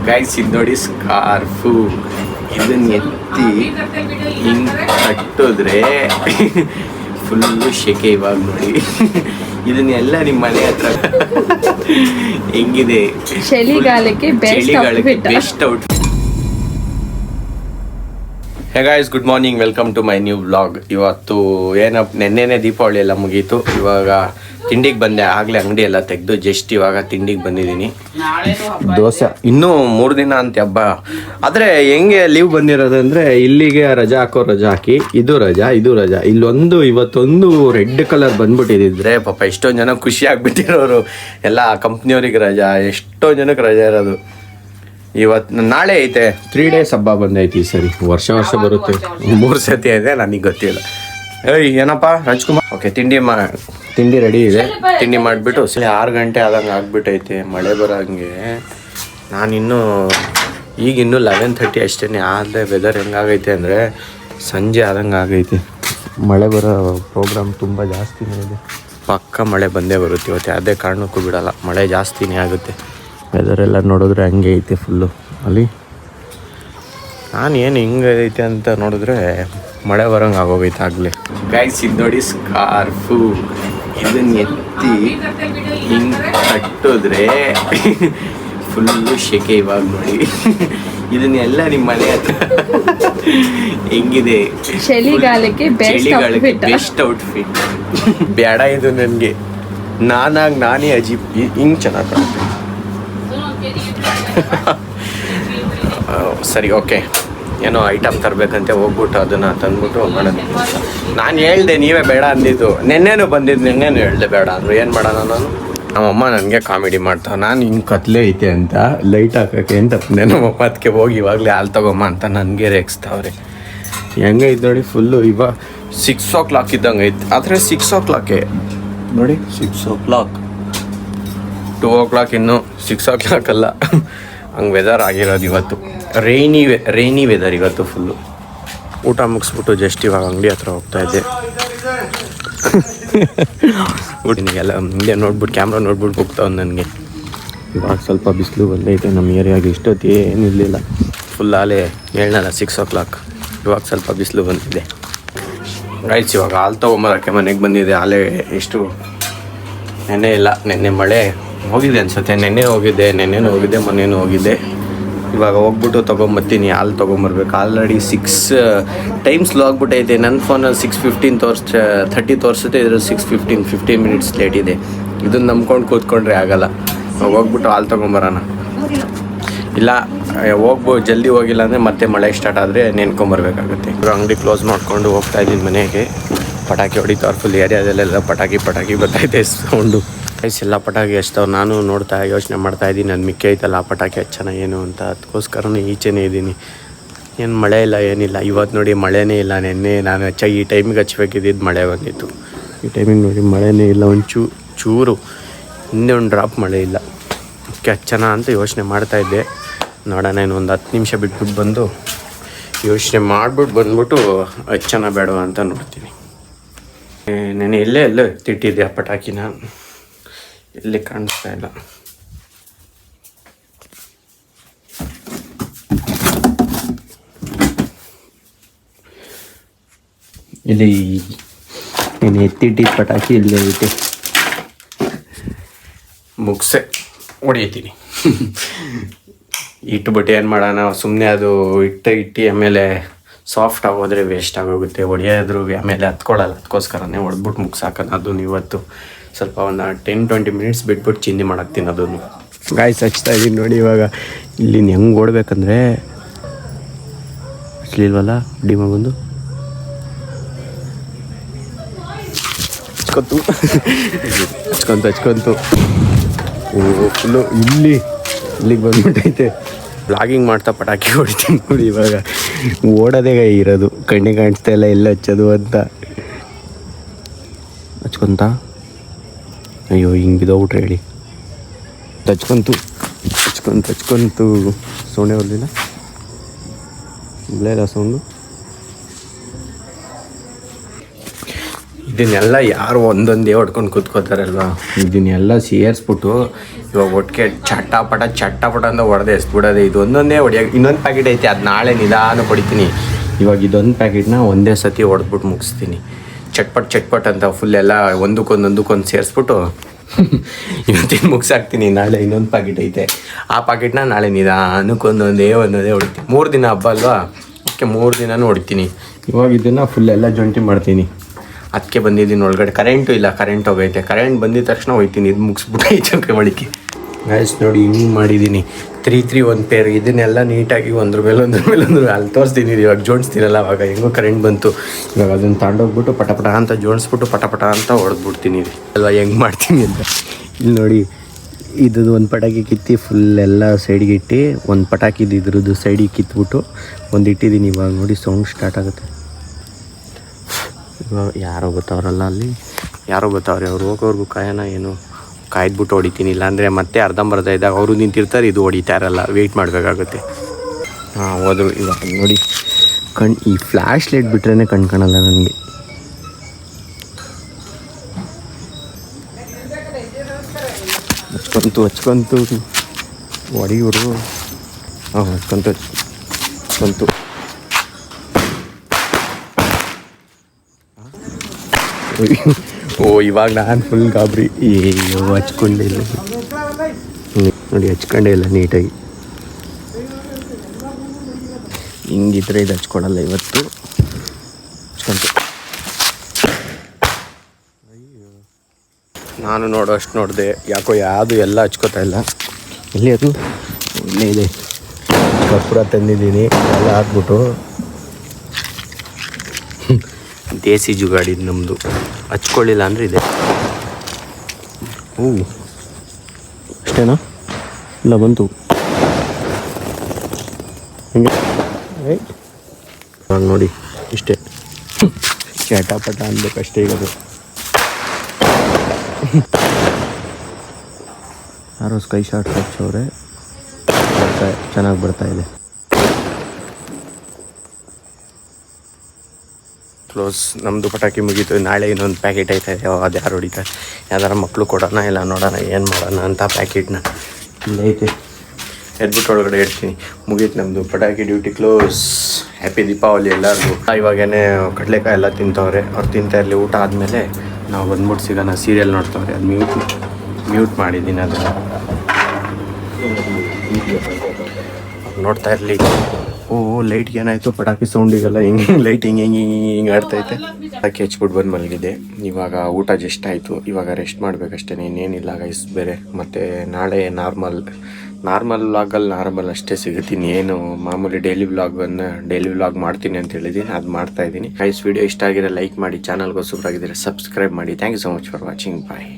Guys ಇದು ನೋಡಿ scarf. ಇದನ್ನ ಎತ್ತಿ ಹಿಂಗ್ ಕಟ್ಟಿದ್ರೆ ಫುಲ್ಲು ಶೆಕೆ. ಇವಾಗ ನೋಡಿ ಇದನ್ನೆಲ್ಲ ನಿಮ್ಮ ಮನೆ ಹತ್ರ ಹೆಂಗಿದೆ, ಚಳಿಗಾಲಕ್ಕೆ best out. Hey guys, good morning, welcome to my new vlog. ಇವತ್ತು ನೆನ್ನೆನೇ ದೀಪಾವಳಿ ಎಲ್ಲ ಮುಗೀತು. ಇವಾಗ ತಿಂಡಿಗೆ ಬಂದೆ. ಆಗಲೇ ಅಂಗಡಿ ಎಲ್ಲ ತೆಗೆದು ಜಸ್ಟ್ ಇವಾಗ ತಿಂಡಿಗೆ ಬಂದಿದ್ದೀನಿ. ದೋಸೆ ಇನ್ನೂ 3 ದಿನ ಅಂತ ಹಬ್ಬ. ಆದರೆ ಹೆಂಗೆ ಲೀವ್ ಬಂದಿರೋದು ಅಂದರೆ ಇಲ್ಲಿಗೆ ರಜಾ ಹಾಕಿ ಇದು ರಜಾ ಇವತ್ತೊಂದು ರೆಡ್ ಕಲರ್ ಬಂದ್ಬಿಟ್ಟಿದ್ರೆ ಪಾಪ ಎಷ್ಟೊಂದು ಜನ ಖುಷಿ ಆಗ್ಬಿಟ್ಟಿರೋರು. ಎಲ್ಲ ಕಂಪ್ನಿಯವ್ರಿಗೆ ರಜಾ, ಎಷ್ಟೋ ಜನಕ್ಕೆ ರಜಾ ಇರೋದು. ನಾಳೆ ಐತೆ 3 ಡೇಸ್ ಹಬ್ಬ ಬಂದೈತಿ ಈ ಸರಿ. ವರ್ಷ ಬರುತ್ತೆ, 3 ಸತಿ ಇದೆ, ನನಗೆ ಗೊತ್ತಿಲ್ಲ. ಏನಪ್ಪ ರಾಜ್ಕುಮಾರ್? ಓಕೆ, ತಿಂಡಿ ರೆಡಿ ಇದೆ. ತಿಂಡಿ ಮಾಡಿಬಿಟ್ಟು 6 ಗಂಟೆ ಆದಂಗೆ ಆಗ್ಬಿಟ್ಟೈತೆ. ಮಳೆ ಬರೋಂಗೆ. ನಾನಿನ್ನೂ ಈಗಿನ್ನೂ 11:30 ಅಷ್ಟೇ. ಆದರೆ ವೆದರ್ ಹೆಂಗಾಗೈತೆ ಅಂದರೆ ಸಂಜೆ ಆದಂಗೆ ಆಗೈತೆ. ಮಳೆ ಬರೋ ಪ್ರೋಗ್ರಾಮ್ ತುಂಬ ಜಾಸ್ತಿನೇ ಇದೆ. ಪಕ್ಕ ಮಳೆ ಬಂದೇ ಬರುತ್ತೆ ಇವತ್ತು. ಯಾವುದೇ ಕಾರಣಕ್ಕೂ ಬಿಡಲ್ಲ, ಮಳೆ ಜಾಸ್ತಿನೇ ಆಗುತ್ತೆ. ವೆದರೆಲ್ಲ ನೋಡಿದ್ರೆ ಹಂಗೆ ಐತೆ ಫುಲ್ಲು. ಅಲ್ಲಿ ನಾನು ಏನು ಹಿಂಗೆ ಐತೆ ಅಂತ ನೋಡಿದ್ರೆ ಮಳೆ ಬರೋಂಗೆ ಆಗೋಗೈತೆ ಆಗಲೇ. ಗೈಸ್ ಇದು ನೋಡಿ ಸ್ಕಾರ್ಫು. ಇದನ್ನ ಎತ್ತಿ ಹಿಂಗೆ ಕಟ್ಟಿದ್ರೆ ಫುಲ್ಲು ಶೆಕೆ. ಇವಾಗ ನೋಡಿ ಇದನ್ನೆಲ್ಲ ನಿಮ್ಮ ಮನೆ ಹತ್ರ ಹೆಂಗಿದೆ, ಚಳಿಗಾಲಕ್ಕೆ ಬೆಸ್ಟ್ ಔಟ್ಫಿಟ್. ಬೇಡ ಇದು ನನಗೆ. ನಾನೇ ಅಜೀಬ್. ಹಿಂಗೆ ಚೆನ್ನಾಗಿ ಕಾಣುತ್ತೆ. ಸರಿ, ಓಕೆ. ಏನೋ ಐಟಮ್ ತರಬೇಕಂತೆ ಹೋಗ್ಬಿಟ್ಟು ಅದನ್ನು ತಂದ್ಬಿಟ್ಟು ಮಾಡೋದು. ನಾನು ಹೇಳ್ದೆ, ನೀವೇ ಬೇಡ ಅಂದಿದ್ದು. ನೆನ್ನೆನೂ ಹೇಳ್ದೆ ಬೇಡ ಅಂದರು. ಏನು ಮಾಡೋಣ ನಾನು? ನಮ್ಮಮ್ಮ ನನಗೆ ಕಾಮಿಡಿ ಮಾಡ್ತಾವೆ. ನಾನು ಹಿಂಗೆ ಕತ್ಲೆ ಐತೆ ಅಂತ ಲೈಟ್ ಹಾಕೋಕ್ಕೆ ಅಂತ ನಮ್ಮಮ್ಮ ಅದಕ್ಕೆ ಹೋಗಿ ಇವಾಗಲೇ ಹಾಲು ತಗೊಮ್ಮ ಅಂತ ನನಗೆ ರೇಗಿಸ್ತಾವ್ರೆ. ಹೆಂಗೈತೆ ನೋಡಿ ಫುಲ್ಲು. ಇವಾಗ 6 o'clock ಇದ್ದಂಗೆ ಐತೆ. ಆದರೆ 6 o'clock ನೋಡಿ, 6 o'clock, 2 o'clock, ಇನ್ನೂ 6 o'clock ಅಲ್ಲ. ಹಂಗೆ ವೆದರ್ ಆಗಿರೋದು ಇವತ್ತು. ರೈನಿ ವೆದರ್ ಇವತ್ತು ಫುಲ್ಲು. ಊಟ ಮುಗಿಸ್ಬಿಟ್ಟು ಜಸ್ಟ್ ಇವಾಗ ಅಂಗಡಿ ಹತ್ರ ಹೋಗ್ತಾಯಿದ್ದೆ. ಊಟಿನಿಗೆಲ್ಲ ಮುಂದೆ ನೋಡ್ಬಿಟ್ಟು ಕ್ಯಾಮ್ರಾ ನೋಡ್ಬಿಟ್ಟು ಹೋಗ್ತಾವೆ ನನಗೆ. ಇವಾಗ ಸ್ವಲ್ಪ ಬಿಸಿಲು ಬಂದೈತೆ ನಮ್ಮ ಏರಿಯಾಗೆ. ಇಷ್ಟೊತ್ತು ಏನಿರಲಿಲ್ಲ. ಫುಲ್ ಆಲೇ ಹೇಳಲ್ಲ 6 o'clock. ಇವಾಗ ಸ್ವಲ್ಪ ಬಿಸಿಲು ಬಂದಿದೆ. ರೈಸ್ ಇವಾಗ ಹಾಲು ತೊಗೊಂಬರೋಕ್ಕೆ ಮನೆಗೆ ಬಂದಿದೆ. ಆಲೇ ಎಷ್ಟು ನೆನ್ನೆ ಮಳೆ ಹೋಗಿದೆ ಅನ್ಸುತ್ತೆ. ನೆನ್ನೆನೂ ಹೋಗಿದ್ದೆ, ಮೊನ್ನೆನೂ ಹೋಗಿದ್ದೆ. ಇವಾಗ ಹೋಗ್ಬಿಟ್ಟು ತೊಗೊಂಬರ್ತೀನಿ. ಹಾಲು ತೊಗೊಂಬರ್ಬೇಕು. ಆಲ್ರೆಡಿ 6 ಟೈಮ್ ಸ್ಲೋ ಆಗ್ಬಿಟ್ಟೈತೆ. ನನ್ನ ಫೋನಲ್ಲಿ 6:15 30 ತೋರಿಸುತ್ತೆ. ಇದ್ರ 6:15 15 ಮಿನಿಟ್ಸ್ ಲೇಟ್ ಇದೆ. ಇದನ್ನು ನಂಬ್ಕೊಂಡು ಕೂತ್ಕೊಂಡ್ರೆ ಆಗಲ್ಲ. ಹೋಗ್ಬಿಟ್ಟು ಹಾಲು ತೊಗೊಂಬರೋಣ. ಇಲ್ಲ ಜಲ್ದಿ ಹೋಗಿಲ್ಲ ಅಂದರೆ ಮತ್ತೆ ಮಳೆ ಸ್ಟಾರ್ಟ್ ಆದರೆ ನೆನ್ಕೊಂಬರ್ಬೇಕಾಗುತ್ತೆ. ಅಂಗಡಿ ಕ್ಲೋಸ್ ಮಾಡಿಕೊಂಡು ಹೋಗ್ತಾಯಿದ್ದೀನಿ ಮನೆಗೆ. ಪಟಾಕಿ ಹೊಡಿತಾವ್ರು ಫುಲ್ ಏರಿಯಾದಲ್ಲೆಲ್ಲ. ಪಟಾಕಿ ಬರ್ತಾಯಿದೆ ಸೌಂಡು. ಎಲ್ಲ ಪಟಾಕಿ ಹಚ್ತಾವ್ರು. ನಾನು ಯೋಚನೆ ಮಾಡ್ತಾಯಿದ್ದೀನಿ, ಅದು ಮಿಕ್ಕಿ ಐತಲ್ಲ ಆ ಪಟಾಕಿ ಹಚ್ಚೋಣ ಏನು ಅಂತ. ಅದಕ್ಕೋಸ್ಕರನೇ ಈಚೆನೇ ಇದ್ದೀನಿ. ಏನು ಮಳೆ ಇಲ್ಲ, ಏನಿಲ್ಲ. ಇವತ್ತು ನೋಡಿ ಮಳೆನೇ ಇಲ್ಲ. ನೆನ್ನೆ ನಾನು ಈ ಟೈಮಿಗೆ ಹಚ್ಬೇಕಿದ್ದು ಮಳೆ ಬಂದಿತ್ತು. ಈ ಟೈಮಿಗೆ ನೋಡಿ ಮಳೆನೇ ಇಲ್ಲ. ಚೂರು ಹಿಂದೆ ಒಂದು ಡ್ರಾಪ್ ಮಳೆ ಇಲ್ಲ. ಅದಕ್ಕೆ ಹಚ್ಚೋಣ ಅಂತ ಯೋಚನೆ ಮಾಡ್ತಾಯಿದ್ದೆ. ನೋಡೋಣ, ಇನ್ನೊಂದು 10 ನಿಮಿಷ ಬಿಟ್ಬಿಟ್ಟು ಬಂದು ಯೋಚನೆ ಬಂದ್ಬಿಟ್ಟು ಹಚ್ಚೋಣ ಬೇಡ ಅಂತ ನೋಡ್ತೀನಿ. ನಾನು ಎಲ್ಲೇ ತಿಟ್ಟಿದ್ದೆ ಆ ಪಟಾಕಿನ. ಎಲ್ಲಿ ಕಾಣಿಸ್ತಾ ಇಲ್ಲ. ಇಲ್ಲಿ ನೀನು ಎತ್ತಿಟ್ಟಿದ್ದ ಪಟಾಕಿ ಇಲ್ಲೇ ಐತೆ. ಮುಗಿಸೆ ಹೊಡಿತೀನಿ. ಇಟ್ಬಿಟ್ಟು ಏನು ಮಾಡೋಣ, ಸುಮ್ಮನೆ ಅದು ಇಟ್ಟು ಆಮೇಲೆ ಸಾಫ್ಟ್ ಆಗೋದ್ರೆ ವೇಸ್ಟ್ ಆಗೋಗುತ್ತೆ. ಹೊಡೆಯೋದ್ರು ಆಮೇಲೆ ಹತ್ಕೊಳ್ಳಲ್ಲ. ಅದಕ್ಕೋಸ್ಕರನೇ ಹೊಡೆದ್ಬಿಟ್ಟು ಮುಗಿಸಾಕೋಣ. ಅದನ್ನು ಇವತ್ತು ಸ್ವಲ್ಪ ಒಂದು 10-20 ಮಿನಿಟ್ಸ್ ಬಿಟ್ಬಿಟ್ಟು ಚಿಂದಿ ಮಾಡಾಕ್ತೀನಿ. ಅದನ್ನು ಗಾಯ್ಸ್ ಹಚ್ತಾ ಇದ್ದೀನಿ ನೋಡಿ. ಇವಾಗ ಇಲ್ಲಿ ಹೆಂಗೆ ಓಡಬೇಕಂದ್ರೆ ಹಚ್ಲಿಲ್ವಲ್ಲ ಡಿಮಗೊಂದು ಹಚ್ಕೊಂತು ಫುಲ್ಲು ಇಲ್ಲಿಗೆ ಬಂದ್ಬಿಟ್ಟೈತೆ. ಬ್ಲಾಗಿಂಗ್ ಮಾಡ್ತಾ ಪಟಾಕಿ ಹೊಡಿತೀನಿ ನೋಡಿ. ಇವಾಗ ಓಡೋದೇ ಇರೋದು, ಕಣ್ಣಿಗೆ ಕಾಣಿಸ್ತಾ ಇಲ್ಲ ಎಲ್ಲ ಹಚ್ಚೋದು ಅಂತ. ಹಚ್ಕೊಂತ ಅಯ್ಯೋ ಹಿಂಗಿದೋಗ್ಬಿಟ್ರೆ ಹೇಳಿ. ಹಚ್ಕೊಂತು ಸೋಣೆ ಹೊರಲಿಲ್ಲ. ಇಲ್ಲ ಸೌಂಡು. ಇದನ್ನೆಲ್ಲ ಯಾರು ಒಂದೊಂದೇ ಹೊಡ್ಕೊಂಡು ಕೂತ್ಕೋತಾರಲ್ವ, ಇದನ್ನೆಲ್ಲ ಸೇರಿಸ್ಬಿಟ್ಟು ಇವಾಗ ಒಟ್ಟಿಗೆ ಚಟ್ಟಾಪಟ ಅಂತ ಹೊಡೆದೆ ಎಸ್ಬಿಡೋದೆ. ಇದು ಒಂದೊಂದೇ ಹೊಡಿಯೋಕೆ ಇನ್ನೊಂದು ಪ್ಯಾಕೆಟ್ ಐತೆ, ಅದು ನಾಳೆ ನಿಧಾನ ಹೊಡಿತೀನಿ. ಇವಾಗ ಇದೊಂದು ಪ್ಯಾಕೆಟ್ನ ಒಂದೇ ಸತಿ ಹೊಡೆದ್ಬಿಟ್ಟು ಮುಗಿಸ್ತೀನಿ. ಚಟ್ಪಟ್ ಅಂತ ಫುಲ್ ಎಲ್ಲ ಒಂದಕ್ಕೊಂದು ಸೇರಿಸ್ಬಿಟ್ಟು ಇವತ್ತಿನ ಮುಗಿಸಾಕ್ತೀನಿ. ನಾಳೆ ಇನ್ನೊಂದು ಪ್ಯಾಕೆಟ್ ಐತೆ, ಆ ಪ್ಯಾಕೆಟ್ನ ನಾಳೆ ನಿಧಾನಕ್ಕೆ ಒಂದೊಂದೇ ಹೊಡಿತೀನಿ. 3 ದಿನ ಹಬ್ಬ ಅಲ್ವಾ, ಅದಕ್ಕೆ 3 ದಿನನೂ ಹೊಡಿತೀನಿ. ಇವಾಗ ಇದನ್ನು ಫುಲ್ ಎಲ್ಲ ಜೊಂಟಿ ಮಾಡ್ತೀನಿ. ಅದಕ್ಕೆ ಬಂದಿದ್ದೀನಿ ಒಳಗಡೆ. ಕರೆಂಟು ಇಲ್ಲ, ಕರೆಂಟ್ ಹೋಗೈತೆ. ಕರೆಂಟ್ ಬಂದಿದ ತಕ್ಷಣ ಹೋಗ್ತೀನಿ. ಇದು ಮುಗಿಸ್ಬಿಟ್ಟು ಐತೆ ಒಳಗೆ. ಮ್ಯಾಚ್ ನೋಡಿ ಹಿಂಗೆ ಮಾಡಿದ್ದೀನಿ. 3 1 ಪೇರ್. ಇದನ್ನೆಲ್ಲ ನೀಟಾಗಿ ಒಂದ್ರ ಮೇಲೆ ಅಲ್ಲಿ ತೋರಿಸ್ತೀನಿ. ಇವಾಗ ಜೋಡಿಸ್ತೀನಲ್ಲ, ಅವಾಗ ಹೆಂಗೋ ಕರೆಂಟ್ ಬಂತು. ಇವಾಗ ಅದನ್ನು ತಗೊಂಡೋಗ್ಬಿಟ್ಟು ಪಟ ಅಂತ ಜೋಡಿಸ್ಬಿಟ್ಟು ಪಟ ಅಂತ ಹೊಡೆದ್ಬಿಡ್ತೀನಿ ಅಲ್ವಾ, ಹೆಂಗೆ ಮಾಡ್ತೀನಿ ಅಂತ. ಇಲ್ಲಿ ನೋಡಿ, ಇದು ಒಂದು ಪಟಾಕಿ ಕಿತ್ತಿ ಫುಲ್ ಎಲ್ಲ ಸೈಡ್ಗೆ ಇಟ್ಟು, ಒಂದು ಪಟಾಕಿದು ಇದ್ರದ್ದು ಸೈಡಿಗೆ ಕಿತ್ಬಿಟ್ಟು ಒಂದು ಇಟ್ಟಿದ್ದೀನಿ. ಇವಾಗ ನೋಡಿ ಸೌಂಡ್ ಸ್ಟಾರ್ಟ್ ಆಗುತ್ತೆ. ಇವಾಗ ಯಾರೋ ಗೊತ್ತವ್ರಲ್ಲ, ಅಲ್ಲಿ ಯಾರೋ ಗೊತ್ತವ್ರೆ, ಅವ್ರು ಹೋಗೋರ್ಗು ಕಾಯನ ಏನು ಕಾಯ್ದುಬಿಟ್ಟು ಹೊಡಿತೀನಿ. ಇಲ್ಲಾಂದರೆ ಮತ್ತೆ ಅರ್ಧಂಬರ್ಧ ಇದ್ದಾಗ ಅವರು ನಿಂತಿರ್ತಾರೆ, ಇದು ಹೊಡಿತಾ ಇರಲ್ಲ, ವೆಯ್ಟ್ ಮಾಡಬೇಕಾಗುತ್ತೆ. ಹೋದ್ರು. ಇವಾಗ ನೋಡಿ ಈ ಫ್ಲ್ಯಾಶ್ ಲೈಟ್ ಬಿಟ್ರೇ ಕಾಣಲ್ಲ ನನಗೆ. ಹಚ್ಕೊಂತು ಹೊಡಿಯೋರು. ಹಚ್ಕೊಂತು ಇವಾಗ ನಾನು ಫುಲ್ ಗಾಬರಿ. ಹಚ್ಕೊಂಡೇ ಇಲ್ಲ ನೋಡಿ, ಹಚ್ಕೊಂಡೇ ಇಲ್ಲ ನೀಟಾಗಿ. ಹಿಂಗಿದ್ರೆ ಇದು ಹಚ್ಕೊಡಲ್ಲ ಇವತ್ತು. ಹಚ್ಕೊಂತು. ನಾನು ನೋಡಿದೆ, ಯಾಕೋ ಯಾವುದು ಎಲ್ಲ ಹಚ್ಕೋತಾ ಇಲ್ಲ. ಎಲ್ಲಿ ಅದು ಇಲ್ಲೇ ಇದೆ. ಕರ್ಪೂರ ತಂದಿದ್ದೀನಿ, ಎಲ್ಲ ಹಾಕ್ಬಿಟ್ಟು ದೇಸಿ ಜುಗಾಡಿದ್ದು ನಮ್ಮದು. ಹಚ್ಕೊಳ್ಳಿಲ್ಲ ಅಂದರೆ ಇದೆ. ಅಷ್ಟೇನಾ? ಇಲ್ಲ ಬಂತು ಹಿಂಗೆ. ಇವಾಗ ನೋಡಿ ಇಷ್ಟೇ, ಚಟಾಪಟ ಅನ್ಬೇಕಷ್ಟೇ. ಈಗ ಅದು ಯಾರೋ ಸ್ಕೈ ಶಾಟ್ ಹಚ್ಚವ್ರೆ, ಚೆನ್ನಾಗಿ ಬರ್ತಾ ಇದೆ. ಕ್ಲೋಸ್. ನಮ್ಮದು ಪಟಾಕಿ ಮುಗೀತು. ನಾಳೆ ಇನ್ನೊಂದು ಪ್ಯಾಕೆಟ್ ಐತೆ, ಅದು ಯಾರು ಹೊಡಿತಾರೆ, ಯಾವ್ದಾರ ಮಕ್ಕಳು ಕೊಡೋಣ, ಇಲ್ಲ ನೋಡೋಣ ಏನು ಮಾಡೋಣ ಅಂತ ಪ್ಯಾಕೆಟ್ನ ಇಲ್ಲೇ ಐತೆ. ಎದ್ಬಿಟ್ಟು ಒಳಗಡೆ ಇಡ್ತೀನಿ. ಮುಗೀತು ನಮ್ಮದು ಪಟಾಕಿ ಡ್ಯೂಟಿ ಕ್ಲೋಸ್. ಹ್ಯಾಪಿ ದೀಪಾವಳಿ ಎಲ್ಲರಿಗೂ. ಇವಾಗೇನೆ ಕಡಲೆಕಾಯಿ ಎಲ್ಲ ತಿಂತವ್ರೆ. ಅವ್ರು ತಿಂತಾ ಇರಲಿ. ಊಟ ಆದಮೇಲೆ ನಾವು ಬಂದ್ಬಿಟ್ಟು ಸಿಗೋಣ. ಸೀರಿಯಲ್ ನೋಡ್ತವ್ರೆ, ಅದು ಮ್ಯೂಟ್ ಮಾಡಿದ್ದೀನಿ. ಅದನ್ನು ನೋಡ್ತಾ ಇರಲಿ. ಲೈಟ್ಗೆ ಏನಾಯಿತು, ಪಟಾಕಿ ಸೌಂಡಿಗೆಲ್ಲ ಹಿಂಗೆ ಲೈಟ್ ಹಿಂಗೆ ಆಡ್ತೈತೆ. ಪಟಾಕಿ ಹಚ್ಬಿಟ್ಟು ಬಂದು ಮಲಗಿದೆ. ಇವಾಗ ಊಟ ಜಸ್ಟ್ ಆಯಿತು. ಇವಾಗ ರೆಸ್ಟ್ ಮಾಡಬೇಕಷ್ಟೇ, ಇನ್ನೇನಿಲ್ಲ ಗೈಸ್. ಬೇರೆ ಮತ್ತು ನಾಳೆ ನಾರ್ಮಲ್ ವ್ಲಾಗಲ್ಲಿ ನಾರ್ಮಲ್ ಅಷ್ಟೇ ಸಿಗುತ್ತೀನಿ. ಏನು ಮಾಮೂಲಿ ಡೈಲಿ ವ್ಲಾಗ್ ಮಾಡ್ತೀನಿ ಅಂತ ಹೇಳಿದ್ದೀನಿ, ಅದು ಮಾಡ್ತಾಯಿದ್ದೀನಿ ಗೈಸ್. ವಿಡಿಯೋ ಇಷ್ಟ ಆಗಿದ್ರೆ ಲೈಕ್ ಮಾಡಿ, ಚಾನಲ್ಗೆ ಹೊಸಬ್ರಾಗಿದ್ದರೆ ಸಬ್ಸ್ಕ್ರೈಬ್ ಮಾಡಿ. Thank you so much for watching. Bye.